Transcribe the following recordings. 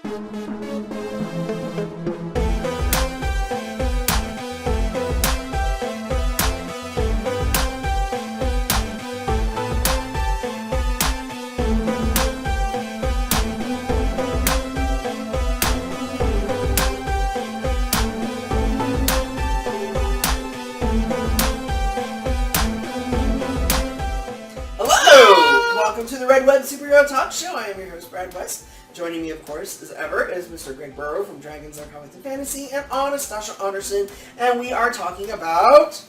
Welcome to the Red Web Superhero Talk Show. I am your host, Brad West. Joining me, of course, as ever, is Mr. Greg Burrow from Dragons Are Comics and Fantasy, and Anastasia Anderson, and we are talking about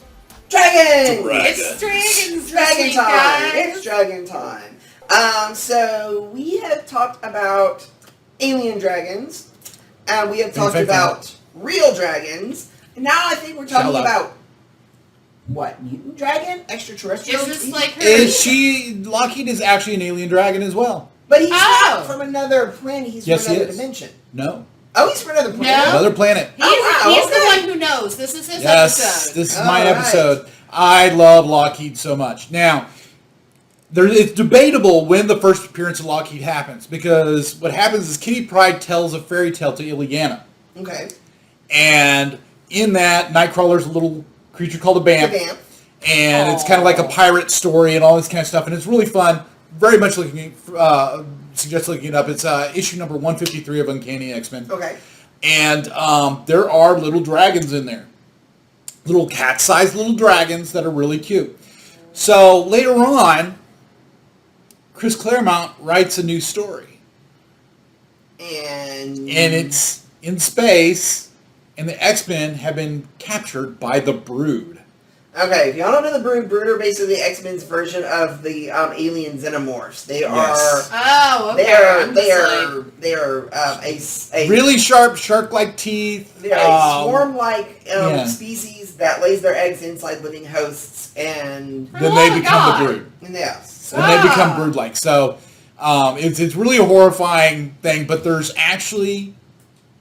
dragons! It's dragons! Dragon time! Guys. It's dragon time. So we have talked about alien dragons, and we have talked about real dragons, and now I think we're talking about what? Mutant dragon? Extraterrestrial? Is this like her? Lockheed is actually an alien dragon as well. But he's not from another planet, he's from another dimension. No. Oh, he's from another planet? No. Another planet. He's the one who knows. This is his episode. Yes, this is my episode. I love Lockheed so much. Now, it's debatable when the first appearance of Lockheed happens, because what happens is Kitty Pryde tells a fairy tale to Ileana. Okay. And in that, Nightcrawler's a little creature called a Bamf. And it's kind of like a pirate story and all this kind of stuff, and it's really fun. Very much suggest looking it up. It's issue number 153 of Uncanny X-Men. Okay. And there are little dragons in there. Little cat-sized little dragons that are really cute. So later on, Chris Claremont writes a new story. And it's in space, and the X-Men have been captured by the Brood. Okay, if y'all don't know the Brood are basically the X-Men's version of the alien xenomorphs. They are. Oh, okay. They are a really sharp shark-like teeth. They are a swarm-like species that lays their eggs inside living hosts, and then they become the Brood. Yes. And they become Brood-like. So it's really a horrifying thing. But there's actually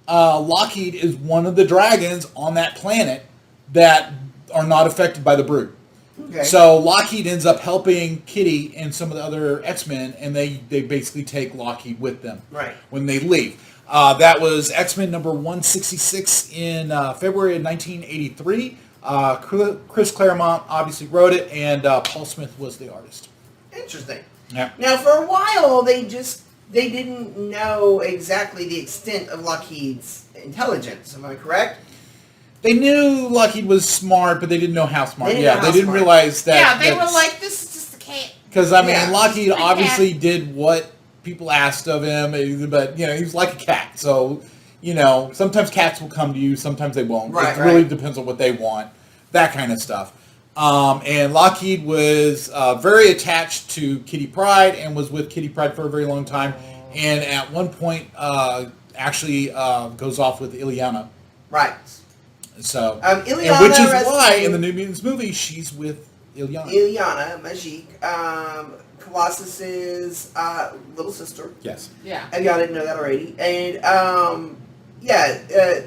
Lockheed is one of the dragons on that planet that are not affected by the Brood. Okay. So Lockheed ends up helping Kitty and some of the other X-Men, and they basically take Lockheed with them when they leave. That was X-Men number 166 in February of 1983. Chris Claremont obviously wrote it, and Paul Smith was the artist. Interesting. Yeah. Now, for a while, they didn't know exactly the extent of Lockheed's intelligence. Am I correct? They knew Lockheed was smart, but they didn't know how smart. They didn't realize that. Yeah, they were like, this is just a cat. Because, I mean, Lockheed obviously did what people asked of him, but, he was like a cat. So, sometimes cats will come to you, sometimes they won't. It really depends on what they want, that kind of stuff. And Lockheed was very attached to Kitty Pryde and was with Kitty Pryde for a very long time. And at one point, actually goes off with Ileana. Right. So, Ileana, which is why in the New Mutants movie she's with Ileana. Ileana Magique, Colossus's little sister. Yes. Yeah. And y'all didn't know that already. And at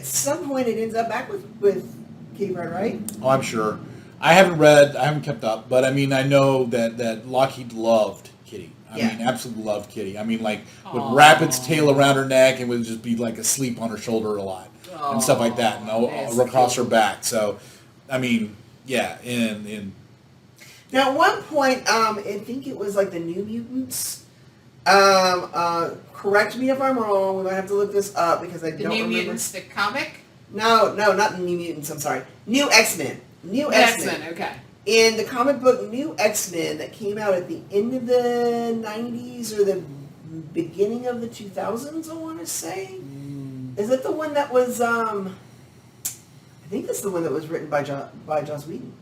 some point it ends up back with Kitty Pryde, right? Oh, I'm sure. I haven't kept up, but I mean, I know that Lockheed loved Kitty. I mean, absolutely loved Kitty. I mean, like, would wrap its tail around her neck and would just be like asleep on her shoulder a lot. And stuff like that, and across her back. So, I mean, yeah. Now, at one point, I think it was like the New Mutants. Correct me if I'm wrong. We might have to look this up because I don't remember. The New Mutants, the comic? No, not the New Mutants. I'm sorry. New X-Men. New X-Men. Okay. In the comic book New X-Men that came out at the end of the 90s or the beginning of the 2000s, I want to say. Is it the one that was, I think that's the one that was written by Joss Whedon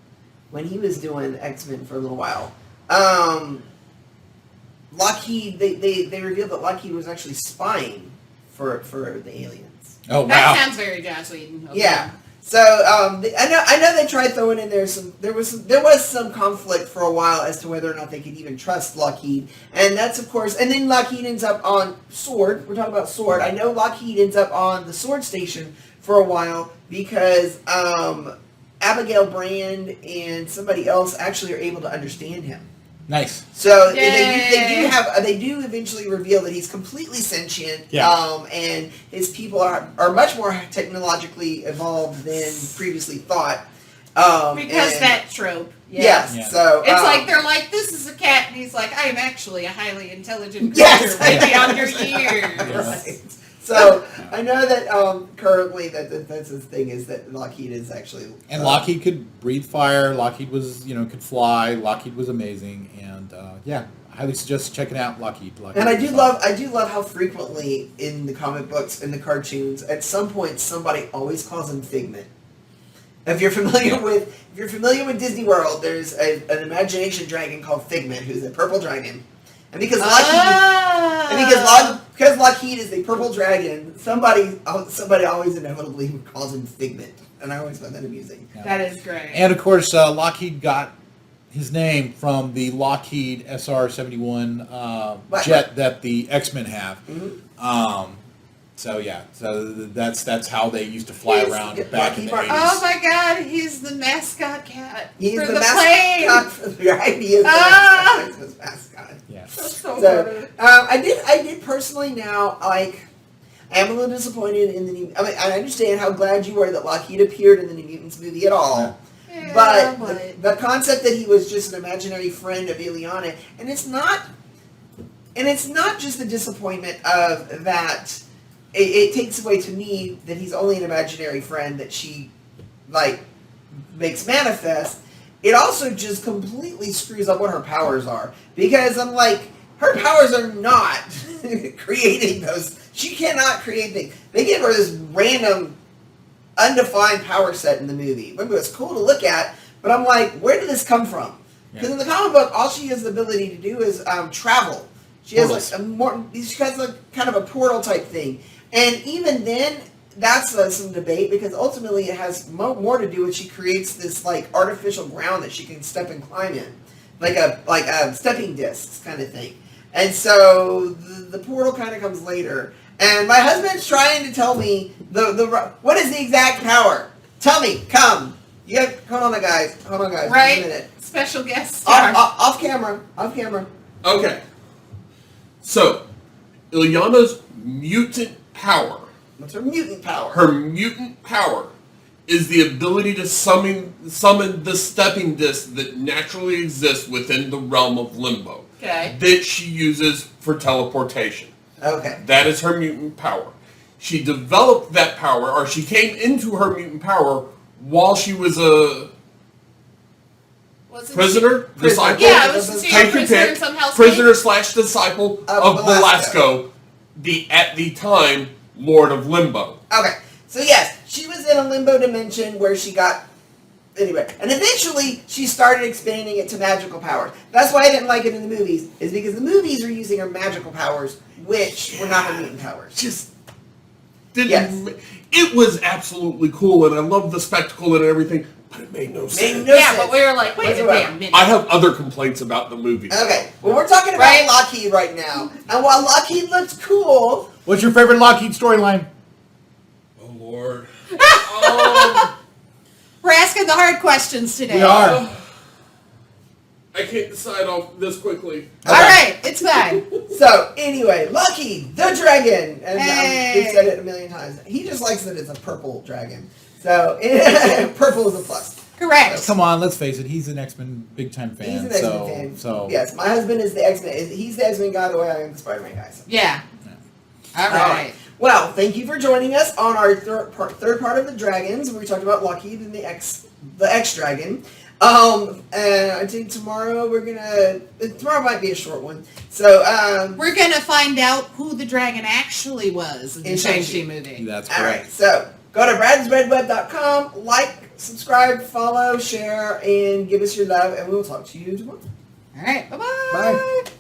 when he was doing X-Men for a little while. Lockheed, they revealed that Lockheed was actually spying for the aliens. Oh, wow. That sounds very Joss Whedon. Okay. Yeah. So I know they tried throwing in there there was some conflict for a while as to whether or not they could even trust Lockheed, and that's of course, and then Lockheed ends up on Sword. We're talking about Sword. I know Lockheed ends up on the Sword Station for a while because Abigail Brand and somebody else actually are able to understand him. Nice. So Yay. they do eventually reveal that he's completely sentient, Yeah. and his people are much more technologically evolved than previously thought. Because and- that trope. Yes. Yeah. So It's like they're like, this is a cat, and he's like, I am actually a highly intelligent Yes, creature, way I beyond your am. years. Right. So I know that currently that's his thing is that Lockheed is actually And Lockheed could breathe fire. Lockheed was, could fly. Lockheed was amazing, and I highly suggest checking out Lockheed. And I do love how frequently in the comic books and the cartoons, at some point somebody always calls him Figment. If you're familiar with Disney World, there's an imagination dragon called Figment, who's a purple dragon, and because Lockheed is a purple dragon, somebody always inevitably calls him Figment, and I always find that amusing. Yeah. That is great. And of course, Lockheed got his name from the Lockheed SR-71 jet that the X-Men have. Mm-hmm. So that's how they used to fly around back in the 80s. Oh my God, he's the mascot cat He's for the the mascot plane. for the right. He is the mascot. Yeah. That's so So funny. I did personally now like. I am a little disappointed in the new. I mean, I understand how glad you were that Lockheed appeared in the New Mutants movie at all. Yeah, But the concept that he was just an imaginary friend of Ileana, and it's not just the disappointment of that. It takes away to me that he's only an imaginary friend that she makes manifest. It also just completely screws up what her powers are, because I'm like, her powers are not creating those. She cannot create things. They give her this random, undefined power set in the movie. Maybe it's cool to look at, but I'm like, where did this come from? Because in the comic book, all she has the ability to do is travel. She has she has kind of a portal type thing, and even then, that's some debate because ultimately it has more to do with she creates this artificial ground that she can step and climb in, like a stepping discs kind of thing. And so the portal kind of comes later. And my husband's trying to tell me what is the exact power. Tell me, come. Hold on, guys. Right? Just a minute. Special guest star. Off camera. Okay. So, Ileana's mutant power. What's her mutant power? Her mutant power is the ability to summon the stepping disc that naturally exists within the realm of limbo. Okay. That she uses for teleportation. Okay. That is her mutant power. She developed that power, or she came into her mutant power while she was a prisoner, disciple. Yeah, it was Take your prisoner pick. some hellscape. Prisoner/disciple of Belasco. Belasco, at the time Lord of Limbo. Okay. So yes, she was in a limbo dimension where she got. Anyway, and eventually she started expanding it to magical powers. That's why I didn't like it in the movies, is because the movies are using her magical powers, which were not her mutant powers. Just didn't. Yes. It was absolutely cool, and I loved the spectacle and everything, but it made no sense. Yeah, but we were like, wait a damn minute. I have other complaints about the movie. Okay, well we're talking about Lockheed right now, and while Lockheed looks cool, What's your favorite Lockheed storyline? Oh Lord. We're asking the hard questions today. We are. I can't decide on this quickly. All right, it's fine. so anyway, Lockheed, the dragon, and Hey. we've said it a million times. He just likes that it's a purple dragon, so purple is a plus. Correct. Come on, let's face it. He's an X-Men big time fan. He's an X-Men fan. So Yes, my husband is the X-Men. He's the X-Men guy the way I am the Spider-Man guy. So. Yeah. All right. Well, thank you for joining us on our third part of the dragons. We talked about Lockheed and the X dragon. And I think tomorrow tomorrow might be a short one. So We're going to find out who the dragon actually was in the Shang-Chi movie. that's all correct. right. So go to bradsredweb.com, like, subscribe, follow, share, and give us your love, and we will talk to you tomorrow. All right. Bye-bye. Bye.